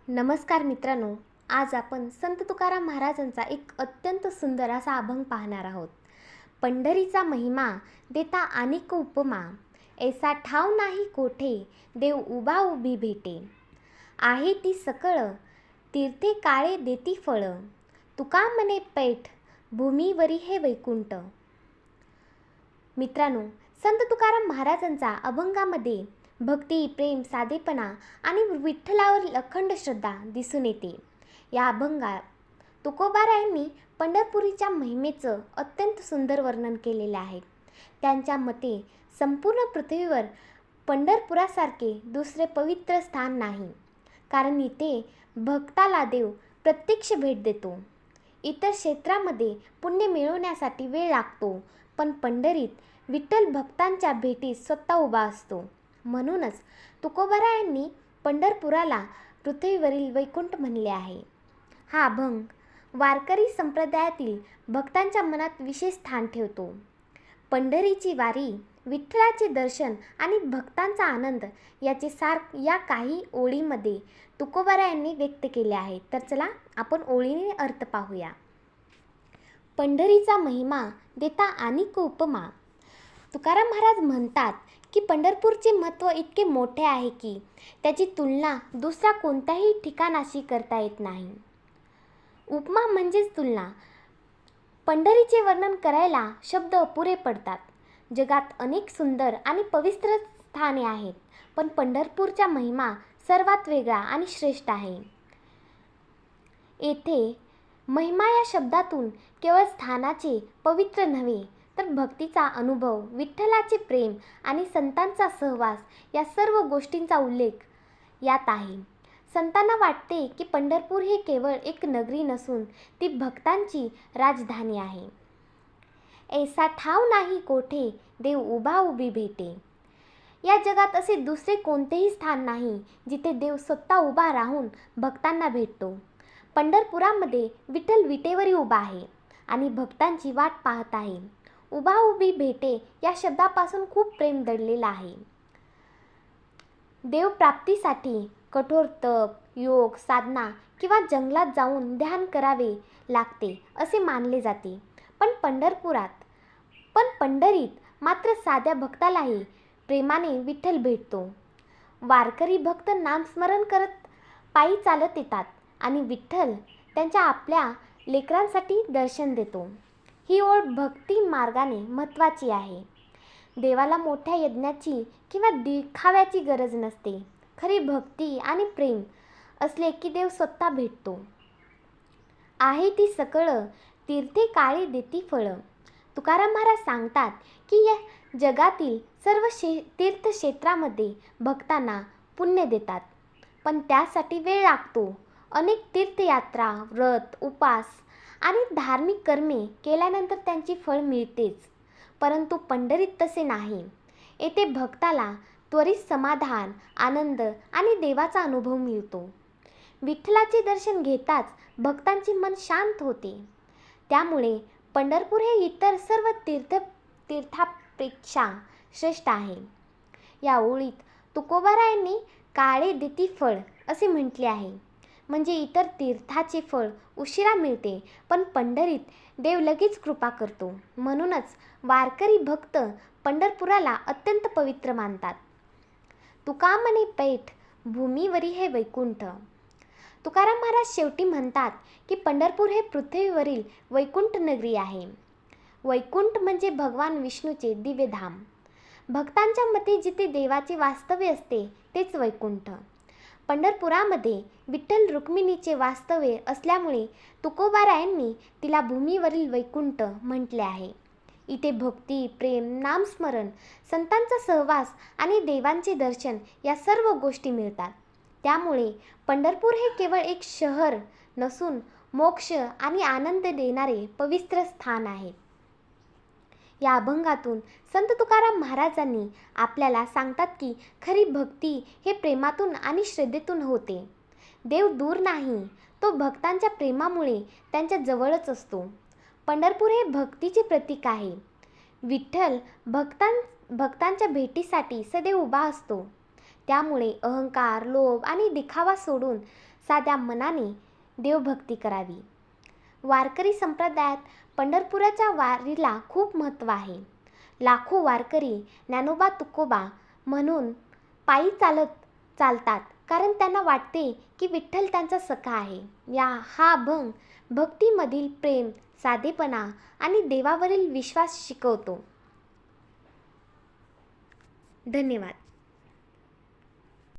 नमस्कार मित्रांनो, आज आपण संत तुकाराम महाराजांचा एक अत्यंत सुंदर असा अभंग पाहणार आहोत. पंढरीचा महिमा देता अनेक उपमा, ऐसा ठाव नाही कोठे देव उभा उभी भेटे. आहे ती सकळ तीर्थे काळे देती फळ, तुका मने पैठ भूमीवरी हे वैकुंठ. मित्रांनो, संत तुकाराम महाराजांचा अभंगामध्ये भक्ती, प्रेम, साधेपणा आणि विठ्ठलावर अखंड श्रद्धा दिसून येते. या अभंगात तुकोबारायांनी पंढरपुरीच्या महिमेचं अत्यंत सुंदर वर्णन केलेले आहे. त्यांच्या मते संपूर्ण पृथ्वीवर पंढरपुरासारखे दुसरे पवित्र स्थान नाही, कारण इथे भक्ताला देव प्रत्यक्ष भेट देतो. इतर क्षेत्रामध्ये पुण्य मिळवण्यासाठी वेळ लागतो, पण पंढरीत विठ्ठल भक्तांच्या भेटीत स्वतः उभा असतो. म्हणूनच तुकोबारायांनी पंढरपुराला पृथ्वीवरील वैकुंठ म्हणले आहे. हा अभंग वारकरी संप्रदायातील भक्तांच्या मनात विशेष स्थान ठेवतो. पंढरीची वारी, विठ्ठलाचे दर्शन आणि भक्तांचा आनंद याचे सार या काही ओळीमध्ये तुकोबारायांनी व्यक्त केले आहे. तर चला आपण ओळीने अर्थ पाहूया. पंढरीचा महिमा देता अनेक उपमा. तुकाराम महाराज म्हणतात की पंढरपूरचे महत्त्व इतके मोठे आहे की त्याची तुलना दुसऱ्या कोणत्याही ठिकाणाशी करता येत नाही. उपमा म्हणजेच तुलना. पंढरीचे वर्णन करायला शब्द अपुरे पडतात. जगात अनेक सुंदर आणि पवित्र स्थाने आहेत, पण पंढरपूरचा महिमा सर्वात वेगळा आणि श्रेष्ठ आहे. येथे महिमा या शब्दातून केवळ स्थानाचे पवित्र नव्हे, तर भक्तीचा अनुभव, विठ्ठलाचे प्रेम आणि संतांचा सहवास या सर्व गोष्टींचा उल्लेख यात आहे. संतांना वाटते की पंढरपूर हे केवळ एक नगरी नसून ती भक्तांची राजधानी आहे. ऐसा ठाव नाही कोठे देव उभा उभी भेटे. या जगात असे दुसरे कोणतेही स्थान नाही जिथे देव स्वतः उभा राहून भक्तांना भेटतो. पंढरपुरामध्ये विठ्ठल विटेवरी उभा आहे आणि भक्तांची वाट पाहत आहे. उभा उभी भेटे या शब्दापासून खूप प्रेम दडलेलं आहे. देवप्राप्तीसाठी कठोर तप, योग, साधना किंवा जंगलात जाऊन ध्यान करावे लागते असे मानले जाते. पण पंढरीत मात्र साध्या भक्तालाही प्रेमाने विठ्ठल भेटतो. वारकरी भक्त नामस्मरण करत पायी चालत येतात आणि विठ्ठल त्यांच्या आपल्या लेकरांसाठी दर्शन देतो. ही ओळ भक्ती मार्गाने महत्त्वाची आहे. देवाला मोठ्या यज्ञाची किंवा दिखाव्याची गरज नसते. खरी भक्ती आणि प्रेम असले की देव स्वतः भेटतो. आहे ती सकळ तीर्थे काळी देती फळ. तुकाराम महाराज सांगतात की या जगातील सर्व तीर्थक्षेत्रामध्ये भक्तांना पुण्य देतात, पण त्यासाठी वेळ लागतो. अनेक तीर्थयात्रा, व्रत, उपास आणि धार्मिक कर्मे केल्यानंतर त्यांची फळ मिळतेच. परंतु पंढरीत तसे नाही. येथे भक्ताला त्वरित समाधान, आनंद आणि देवाचा अनुभव मिळतो. विठ्ठलाचे दर्शन घेताच भक्तांचे मन शांत होते. त्यामुळे पंढरपूर हे इतर सर्व तीर्थापेक्षा श्रेष्ठ आहे. या ओळीत तुकोबारायांनी काळे देती फळ असे म्हटले आहे. म्हणजे इतर तीर्थाचे फळ उशिरा मिळते, पण पंढरीत देव लगेच कृपा करतो. म्हणूनच वारकरी भक्त पंढरपुराला अत्यंत पवित्र मानतात. तुका मने पैठ भूमीवरी हे वैकुंठ. तुकाराम महाराज शेवटी म्हणतात की पंढरपूर हे पृथ्वीवरील वैकुंठ नगरी आहे. वैकुंठ म्हणजे भगवान विष्णूचे दिव्य धाम. भक्तांच्या मते जिथे देवाचे वास्तव्य असते तेच वैकुंठ. पंढरपुरामध्ये विठ्ठल रुक्मिणीचे वास्तव्य असल्यामुळे तुकोबारायांनी तिला भूमीवरील वैकुंठ म्हटले आहे. इथे भक्ती, प्रेम, नामस्मरण, संतांचा सहवास आणि देवांचे दर्शन या सर्व गोष्टी मिळतात. त्यामुळे पंढरपूर हे केवळ एक शहर नसून मोक्ष आणि आनंद देणारे पवित्र स्थान आहे. या अभंगातून संत तुकाराम महाराजांनी आपल्याला सांगतात की खरी भक्ती हे प्रेमातून आणि श्रद्धेतून होते. देव दूर नाही, तो भक्तांच्या प्रेमामुळे त्यांच्या जवळच असतो. पंढरपूर हे भक्तीचे प्रतीक आहे. विठ्ठल भक्तांच्या भेटीसाठी सदैव उभा असतो. त्यामुळे अहंकार, लोभ आणि दिखावा सोडून साध्या मनाने देवभक्ती करावी. वारकरी संप्रदायात पंढरपुराच्या वारीला खूप महत्त्व आहे. लाखो वारकरी ज्ञानोबा तुकोबा म्हणून पायी चालतात, कारण त्यांना वाटते की विठ्ठल त्यांचा सखा आहे. हा अभंग भक्तीमधील प्रेम, साधेपणा आणि देवावरील विश्वास शिकवतो. धन्यवाद.